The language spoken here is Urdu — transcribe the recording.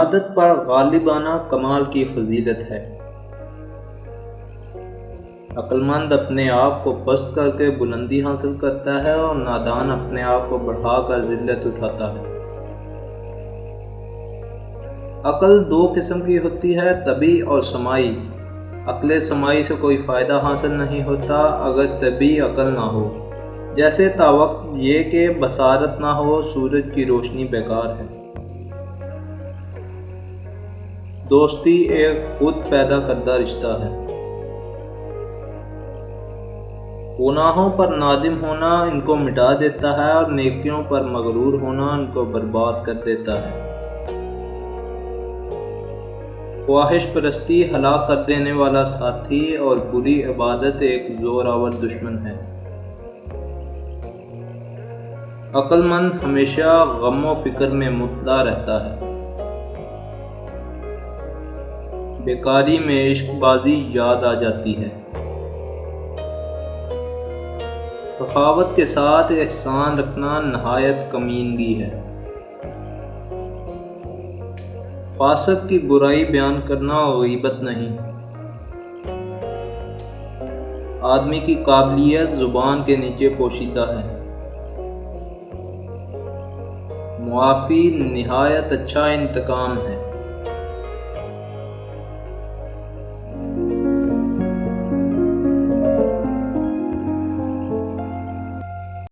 عادت پر غالبانہ کمال کی فضیلت ہے۔ عقل مند اپنے آپ کو پست کر کے بلندی حاصل کرتا ہے اور نادان اپنے آپ کو بڑھا کر ذلت اٹھاتا ہے۔ عقل دو قسم کی ہوتی ہے، طبعی اور سماعی۔ عقل سماعی سے کوئی فائدہ حاصل نہیں ہوتا اگر طبعی عقل نہ ہو، جیسے تاوقت یہ کہ بصارت نہ ہو، سورج کی روشنی بیکار ہے۔ دوستی ایک خود پیدا کردہ رشتہ ہے۔ گناہوں پر نادم ہونا ان کو مٹا دیتا ہے اور نیکیوں پر مغرور ہونا ان کو برباد کر دیتا ہے۔ خواہش پرستی ہلاک کر دینے والا ساتھی اور بری عبادت ایک زوراور دشمن ہے۔ عقل مند ہمیشہ غم و فکر میں مبتلا رہتا ہے۔ بیکاری میں عشق بازی یاد آ جاتی ہے۔ سخاوت کے ساتھ احسان رکھنا نہایت کمینگی ہے۔ فاسق کی برائی بیان کرنا غیبت نہیں۔ آدمی کی قابلیت زبان کے نیچے پوشیدہ ہے۔ معافی نہایت اچھا انتقام ہے۔